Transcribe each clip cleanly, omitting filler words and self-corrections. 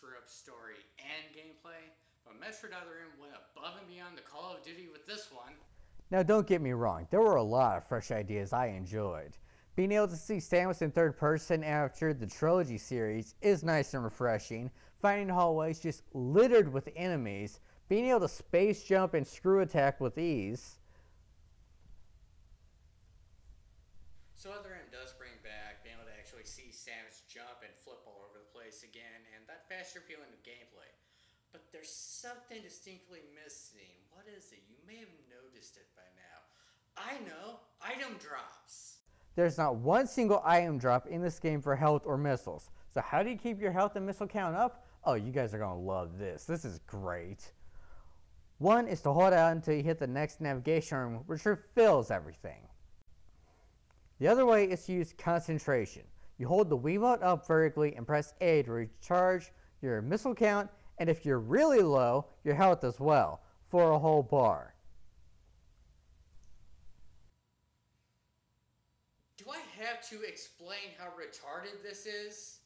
screw up story and gameplay, but Metroid Other M went above and beyond the Call of Duty with this one. Now don't get me wrong, there were a lot of fresh ideas I enjoyed. Being able to see Samus in third person after the trilogy series is nice and refreshing, finding hallways just littered with enemies, being able to space jump and screw attack with ease. So Other M does bring back being able to actually see Samus jump and flip all over the place again, and that faster feeling of gameplay. But there's something distinctly missing. What is it? You may have noticed it by now. I know! Item drops! There's not one single item drop in this game for health or missiles. So how do you keep your health and missile count up? Oh, you guys are going to love this. This is great. One is to hold out until you hit the next navigation room, which refills everything. The other way is to use concentration. You hold the Wiimote up vertically and press A to recharge your missile count, and if you're really low, your health as well, for a whole bar. Do I have to explain how retarded this is?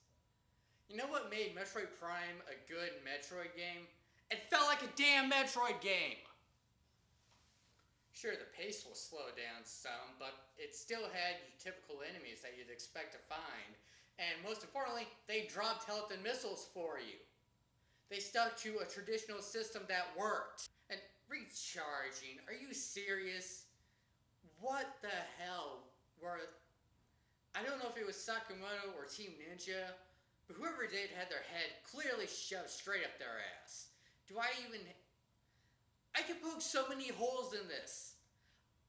You know what made Metroid Prime a good Metroid game? It felt like a damn Metroid game! Sure, the pace will slow down some, but it still had your typical enemies that you'd expect to find, and most importantly, they dropped health and missiles for you. They stuck to a traditional system that worked. And recharging, are you serious? What the hell were... I don't know if it was Sakamoto or Team Ninja, but whoever did had their head clearly shoved straight up their ass. Do I even... I can poke so many holes in this.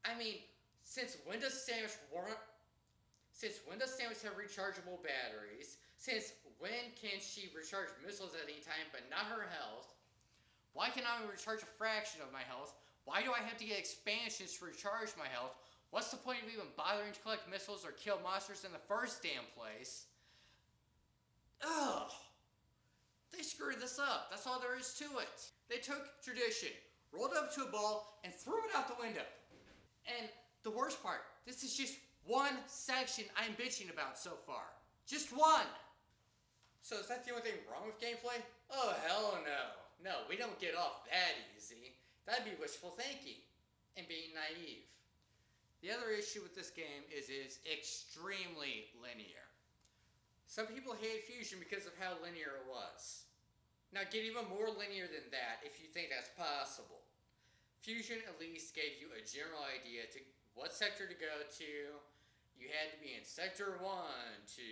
I mean, since when does Samus have rechargeable batteries? Since when can she recharge missiles at any time but not her health? Why can I recharge a fraction of my health? Why do I have to get expansions to recharge my health? What's the point of even bothering to collect missiles or kill monsters in the first damn place? Ugh! They screwed this up. That's all there is to it. They took tradition, rolled up to a ball, and threw it out the window. And the worst part, this is just one section I'm bitching about so far. Just one! So is that the only thing wrong with gameplay? Oh hell no. No, we don't get off that easy. That'd be wishful thinking. And being naive. The other issue with this game is it's extremely linear. Some people hate Fusion because of how linear it was. Now get even more linear than that if you think that's possible. Fusion at least gave you a general idea to what sector to go to. You had to be in Sector 1 to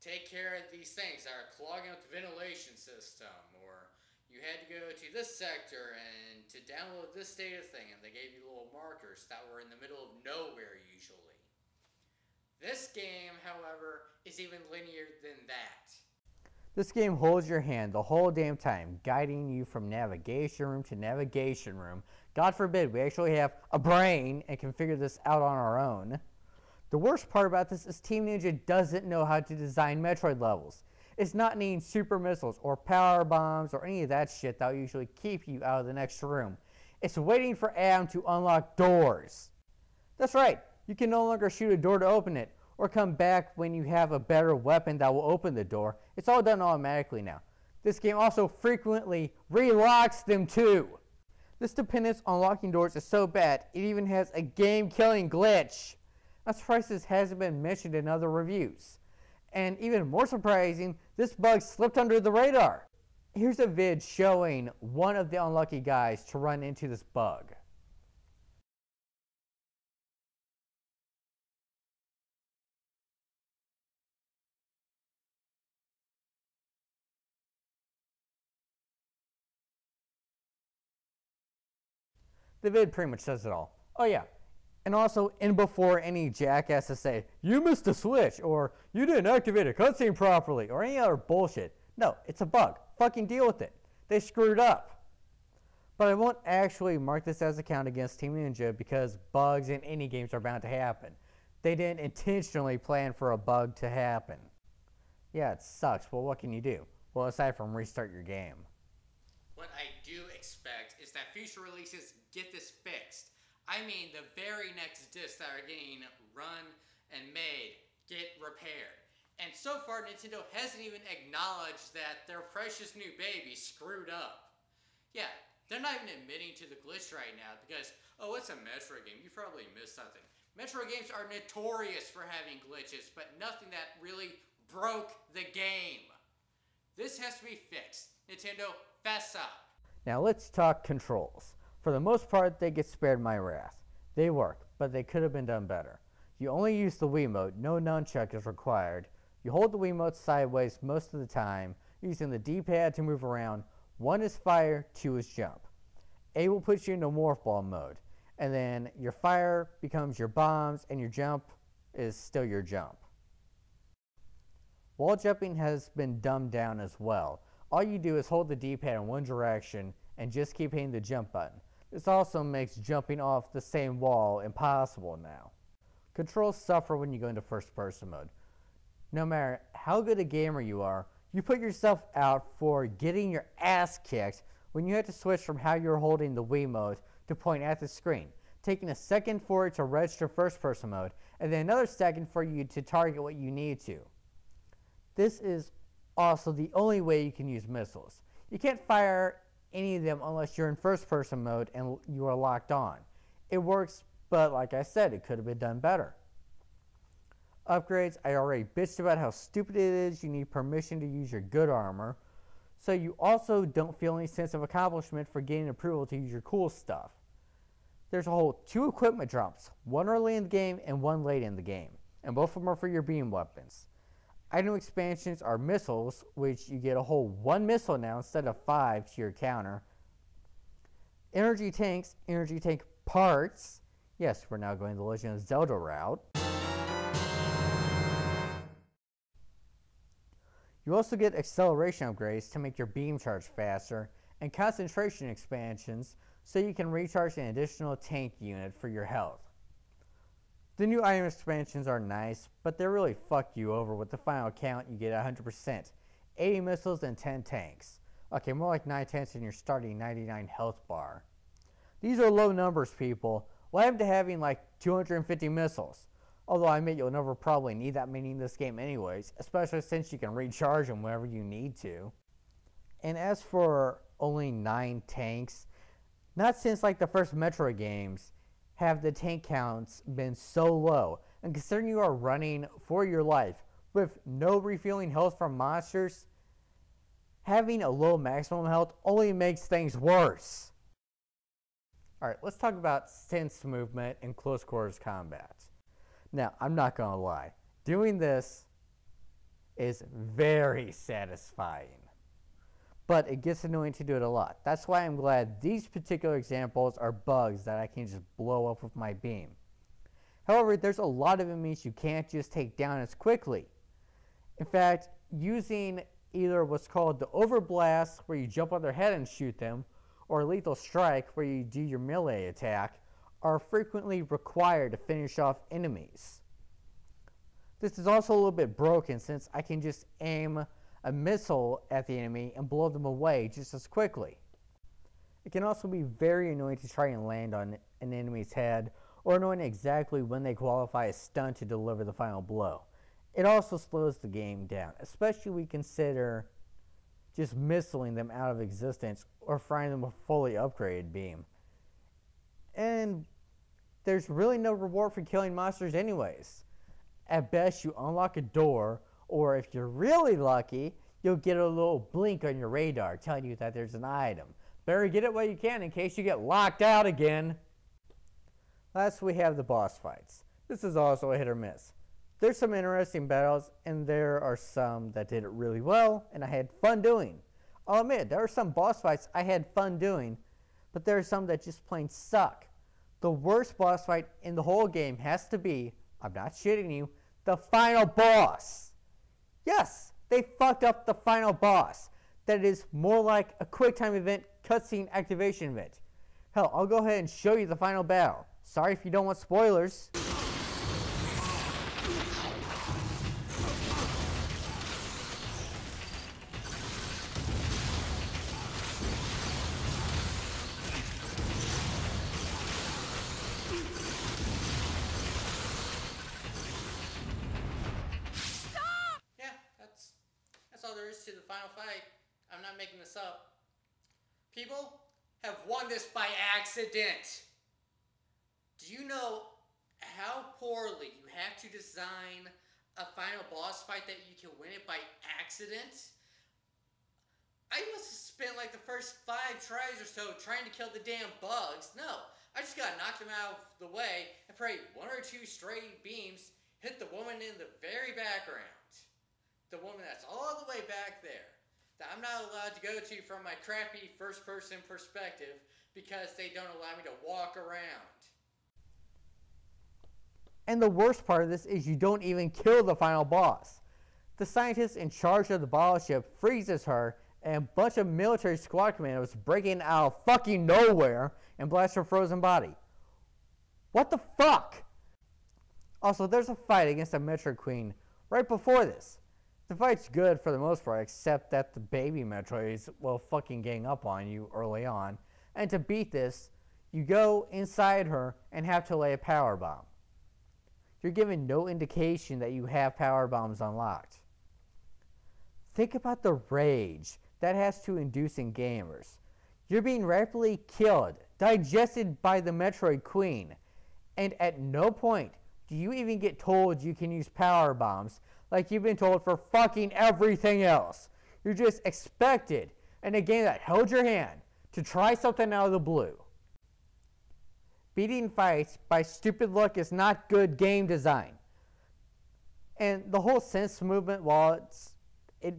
take care of these things that are clogging up the ventilation system, or you had to go to this sector and to download this data thing, and they gave you little markers that were in the middle of nowhere usually. This game, however, is even linear than that. This game holds your hand the whole damn time, guiding you from navigation room to navigation room. God forbid we actually have a brain and can figure this out on our own. The worst part about this is Team Ninja doesn't know how to design Metroid levels. It's not needing super missiles or power bombs or any of that shit that will usually keep you out of the next room. It's waiting for Adam to unlock doors. That's right, you can no longer shoot a door to open it, or come back when you have a better weapon that will open the door. It's all done automatically now. This game also frequently relocks them too. This dependence on locking doors is so bad, it even has a game-killing glitch. I'm surprised this hasn't been mentioned in other reviews. And even more surprising, this bug slipped under the radar. Here's a vid showing one of the unlucky guys to run into this bug. The vid pretty much says it all. Oh yeah, and also in before any jackass to say, you missed a switch, or you didn't activate a cutscene properly, or any other bullshit. No, it's a bug. Fucking deal with it. They screwed up. But I won't actually mark this as a count against Team Ninja because bugs in any games are bound to happen. They didn't intentionally plan for a bug to happen. Yeah, it sucks, but what can you do? Well, aside from restart your game. What I do expect is that future releases get this fixed. I mean, the very next discs that are getting run and made get repaired. And so far, Nintendo hasn't even acknowledged that their precious new baby screwed up. Yeah, they're not even admitting to the glitch right now because, oh, it's a Metroid game. You probably missed something. Metroid games are notorious for having glitches, but nothing that really broke the game. This has to be fixed. Nintendo, fess up. Now let's talk controls. For the most part, they get spared my wrath. They work, but they could have been done better. You only use the Wiimote, no nunchuck is required. You hold the Wiimote sideways most of the time, using the D-pad to move around. 1 is fire, 2 is jump. A will put you into morph ball mode, and then your fire becomes your bombs, and your jump is still your jump. Wall jumping has been dumbed down as well. All you do is hold the D-pad in one direction and just keep hitting the jump button. This also makes jumping off the same wall impossible now. Controls suffer when you go into first-person mode. No matter how good a gamer you are, you put yourself out for getting your ass kicked when you have to switch from how you're holding the Wiimote to point at the screen, taking a second for it to register first-person mode, and then another second for you to target what you need to. This is also the only way you can use missiles. You can't fire any of them unless you're in first-person mode and you are locked on. It works, but like I said, it could have been done better. Upgrades, I already bitched about how stupid it is. You need permission to use your good armor. So you also don't feel any sense of accomplishment for getting approval to use your cool stuff. There's a whole 2 equipment drops, 1 early in the game and 1 late in the game. And both of them are for your beam weapons. Item expansions are missiles, which you get a whole 1 missile now instead of 5 to your counter. Energy tanks, energy tank parts. Yes, we're now going the Legend of Zelda route. You also get acceleration upgrades to make your beam charge faster, and concentration expansions so you can recharge an additional tank unit for your health. The new item expansions are nice, but they really fuck you over. With the final count, you get 100%, 80 missiles and 10 tanks. Okay, more like 9 tanks in your starting 99 health bar. These are low numbers, people. What happened to having like 250 missiles? Although I admit you'll never probably need that many in this game anyways, especially since you can recharge them whenever you need to. And as for only 9 tanks, not since like the first Metroid games have the tank counts been so low. And considering you are running for your life with no refueling health from monsters, having a low maximum health only makes things worse. Alright, let's talk about sense movement and close quarters combat. Now, I'm not gonna lie, doing this is very satisfying, but it gets annoying to do it a lot. That's why I'm glad these particular examples are bugs that I can just blow up with my beam. However, there's a lot of enemies you can't just take down as quickly. In fact, using either what's called the overblast, where you jump on their head and shoot them, or lethal strike, where you do your melee attack, are frequently required to finish off enemies. This is also a little bit broken since I can just aim a missile at the enemy and blow them away just as quickly. It can also be very annoying to try and land on an enemy's head, or knowing exactly when they qualify as stunned to deliver the final blow. It also slows the game down, especially when we consider just missiling them out of existence or frying them with a fully upgraded beam. And there's really no reward for killing monsters anyways. At best, you unlock a door, or if you're really lucky, you'll get a little blink on your radar telling you that there's an item. Better get it while you can in case you get locked out again. Last, we have the boss fights. This is also a hit or miss. There's some interesting battles, and there are some that did it really well, and I had fun doing. I'll admit, there are some boss fights I had fun doing, but there are some that just plain suck. The worst boss fight in the whole game has to be, I'm not shitting you, the final boss. Yes, they fucked up the final boss. That is more like a QuickTime event cutscene activation event. Hell, I'll go ahead and show you the final battle. Sorry if you don't want spoilers. final fight, I'm not making this up, people have won this by accident. Do you know how poorly you have to design a final boss fight that you can win it by accident? I must have spent like the first 5 tries or so trying to kill the damn bugs. No, I just gotta knock them out of the way and pray 1 or 2 stray beams hit the woman in the very background. The woman that's all the way back there. That I'm not allowed to go to from my crappy first person perspective because they don't allow me to walk around. And the worst part of this is you don't even kill the final boss. The scientist in charge of the battleship freezes her, and a bunch of military squad commandos break in out of fucking nowhere and blast her frozen body. What the fuck? Also, there's a fight against a Metroid Queen right before this. The fight's good for the most part, except that the baby Metroids will fucking gang up on you early on. And to beat this, you go inside her and have to lay a power bomb. You're given no indication that you have power bombs unlocked. Think about the rage that has to induce in gamers. You're being rapidly killed, digested by the Metroid Queen, and at no point do you even get told you can use power bombs like you've been told for fucking everything else. You're just expected in a game that held your hand to try something out of the blue. Beating fights by stupid luck is not good game design. And the whole sense movement, while it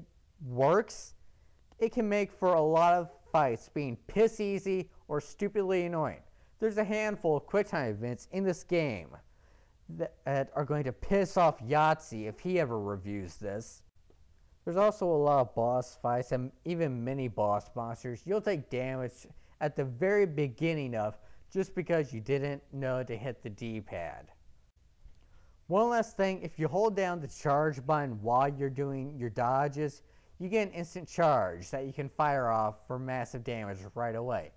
works, it can make for a lot of fights being piss easy or stupidly annoying. There's a handful of QuickTime events in this game that are going to piss off Yahtzee if he ever reviews this. There's also a lot of boss fights and even mini boss monsters you'll take damage at the very beginning of just because you didn't know to hit the D-pad. One last thing, if you hold down the charge button while you're doing your dodges, you get an instant charge that you can fire off for massive damage right away.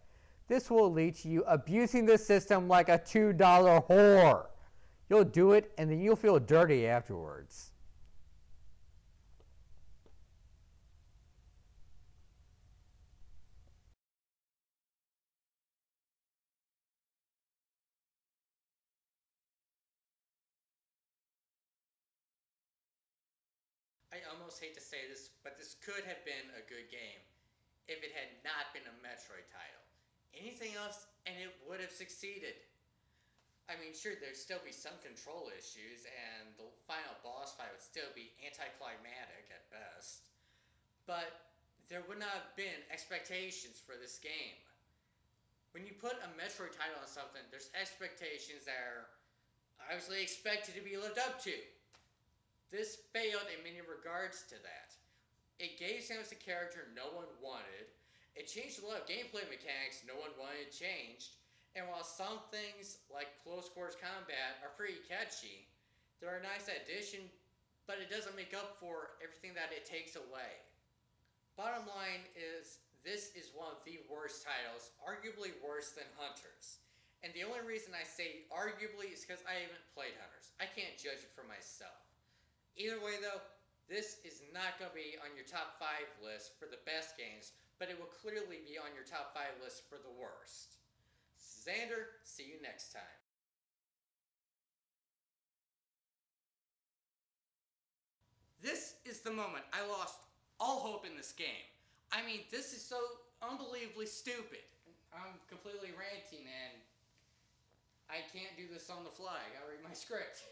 This will lead to you abusing the system like a $2 whore. You'll do it and then you'll feel dirty afterwards. I almost hate to say this, but this could have been a good game if it had not been a Metroid title. Anything else and it would have succeeded. I mean, sure, there'd still be some control issues, and the final boss fight would still be anticlimactic at best. But there would not have been expectations for this game. When you put a Metroid title on something, there's expectations that are obviously expected to be lived up to. This failed in many regards to that. It gave Samus a character no one wanted. It changed a lot of gameplay mechanics no one wanted changed. And while some things like close quarters combat are pretty catchy, they're a nice addition, but it doesn't make up for everything that it takes away. Bottom line is, this is one of the worst titles, arguably worse than Hunters. And the only reason I say arguably is because I haven't played Hunters. I can't judge it for myself. Either way though, this is not going to be on your top 5 list for the best games, but it will clearly be on your top 5 list for the worst. Xander, see you next time. This is the moment I lost all hope in this game. I mean, this is so unbelievably stupid. I'm completely ranting and I can't do this on the fly. I gotta read my script.